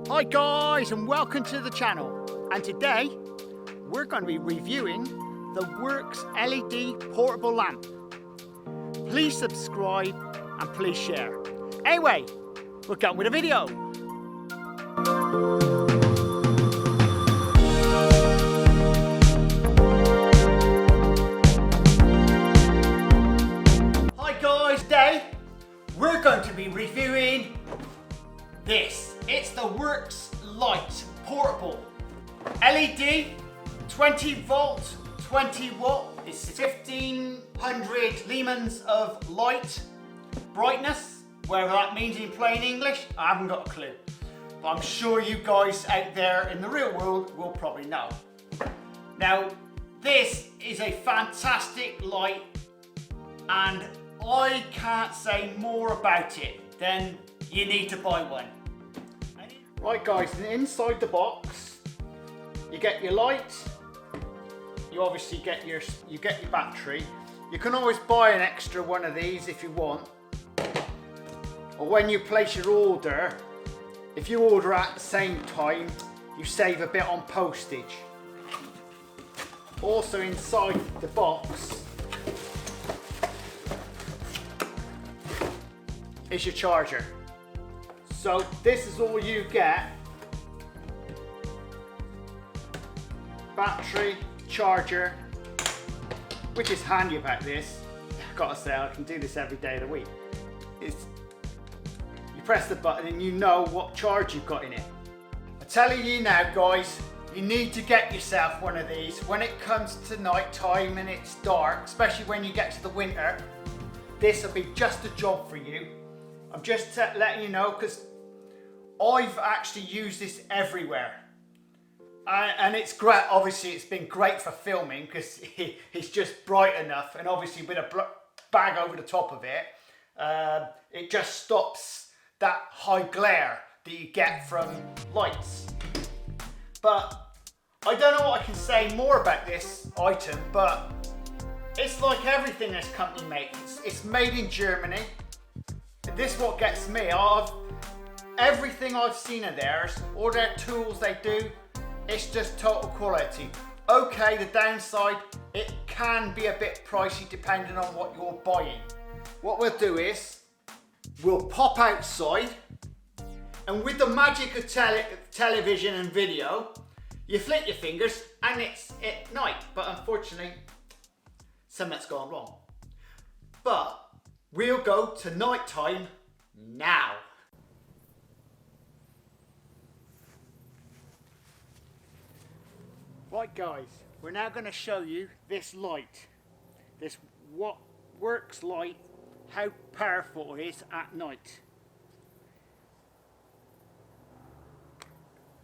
Hi guys, and welcome to the channel. And today we're going to be reviewing the Worx LED portable lamp. Please subscribe and please share. Anyway, we'll get on with the video. Hi guys, today we're going to be reviewing this. It's the Worx Light portable LED, 20 volt, 20 watt. It's 1500 lumens of light brightness. Whatever that means in plain English, I haven't got a clue. But I'm sure you guys out there in the real world will probably know. Now, this is a fantastic light, and I can't say more about it than you need to buy one. Right guys, inside the box you get your light, you obviously get your battery. You can always buy an extra one of these if you want, or when you place your order, if you order at the same time, you save a bit on postage. Also inside the box is your charger. So this is all you get: battery, charger, which is handy about this. I've got to say, I can do this every day of the week. You press the button and you know what charge you've got in it. I'm telling you now guys, you need to get yourself one of these. When it comes to night time and it's dark, especially when you get to the winter, this will be just a job for you. I'm just letting you know, because I've actually used this everywhere, and it's great. Obviously it's been great for filming because it's just bright enough, and obviously with a bag over the top of it, it just stops that high glare that you get from lights. But I don't know what I can say more about this item, but it's like everything this company makes. It's made in Germany. This is what gets me. Everything I've seen of theirs, all their tools they do, it's just total quality. Okay, the downside, it can be a bit pricey depending on what you're buying. What we'll do is, we'll pop outside, and with the magic of television and video, you flick your fingers and it's at night. But unfortunately, something's gone wrong. But we'll go to night time now. Right guys, we're now going to show you this light, this Worx Light, how powerful it is at night.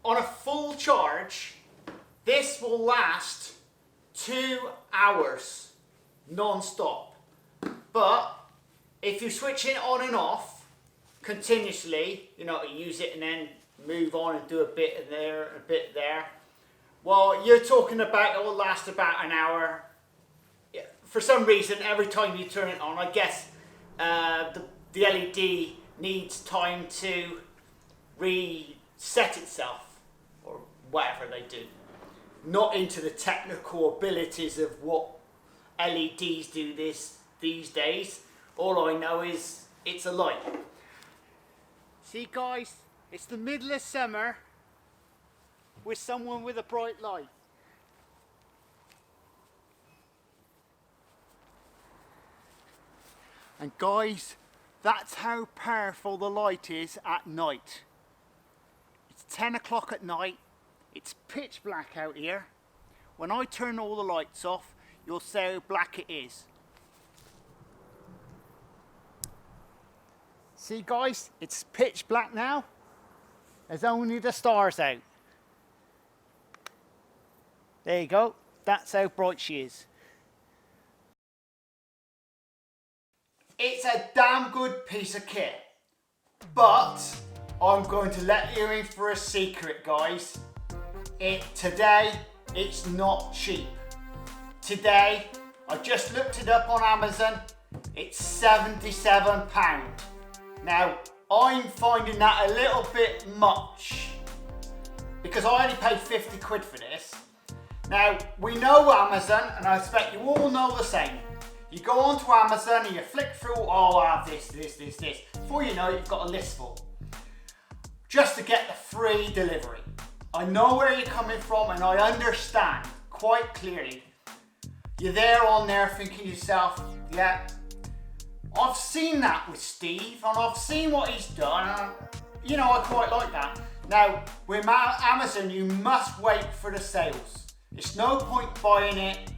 On a full charge, this will last 2 hours non-stop. But if you switch it on and off continuously, you know, use it and then move on and do a bit there, a bit there, well, you're talking about it will last about an hour. For some reason, every time you turn it on, I guess the LED needs time to reset itself, or whatever they do. Not into the technical abilities of what LEDs do these days. All I know is it's a light. See guys, it's the middle of summer with someone with a bright light. And guys, that's how powerful the light is at night. It's 10 o'clock at night, it's pitch black out here. When I turn all the lights off, you'll see how black it is. See guys, it's pitch black now. There's only the stars out. There you go, that's how bright she is. It's a damn good piece of kit, but I'm going to let you in for a secret guys. Today, it's not cheap. Today, I just looked it up on Amazon, it's £77. Now, I'm finding that a little bit much because I only paid 50 quid for this. Now, we know Amazon, and I expect you all know the same. You go onto Amazon and you flick through, oh, I have this. Before you know it, you've got a list full. Just to get the free delivery. I know where you're coming from and I understand quite clearly. You're there on there thinking to yourself, yeah, I've seen that with Steve and I've seen what he's done. And, you know, I quite like that. Now, with Amazon, you must wait for the sales. It's no point buying it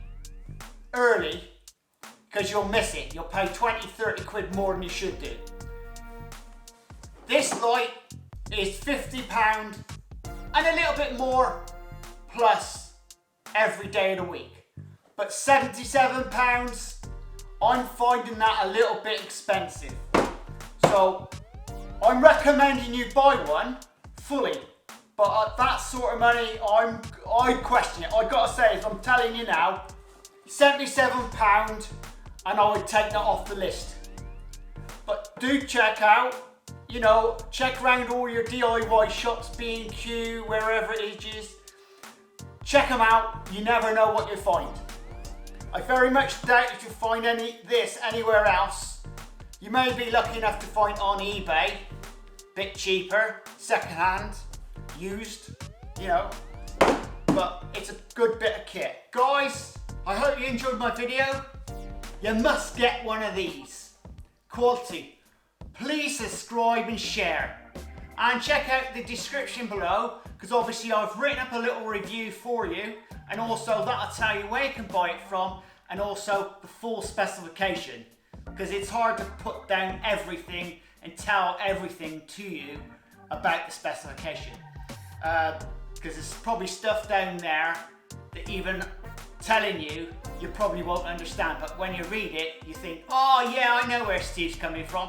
early because you'll miss it. You'll pay 20, 30 quid more than you should do. This light is £50 and a little bit more plus every day of the week. But £77, I'm finding that a little bit expensive. So I'm recommending you buy one fully. But at that sort of money, I question it. I gotta say, as I'm telling you now, £77 and I would take that off the list. But do check out, you know, check around all your DIY shops, B&Q, wherever it is. Check them out, you never know what you'll find. I very much doubt if you find this anywhere else. You may be lucky enough to find on eBay, bit cheaper, secondhand, used, you know, but it's a good bit of kit. Guys, I hope you enjoyed my video. You must get one of these. Quality. Please subscribe and share. And check out the description below, because obviously I've written up a little review for you, and also that'll tell you where you can buy it from, and also the full specification, because it's hard to put down everything and tell everything to you about the specification. Because there's probably stuff down there that even telling you probably won't understand, but when you read it you think, oh yeah, I know where Steve's coming from.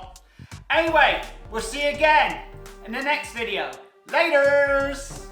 Anyway, we'll see you again in the next video. Laters!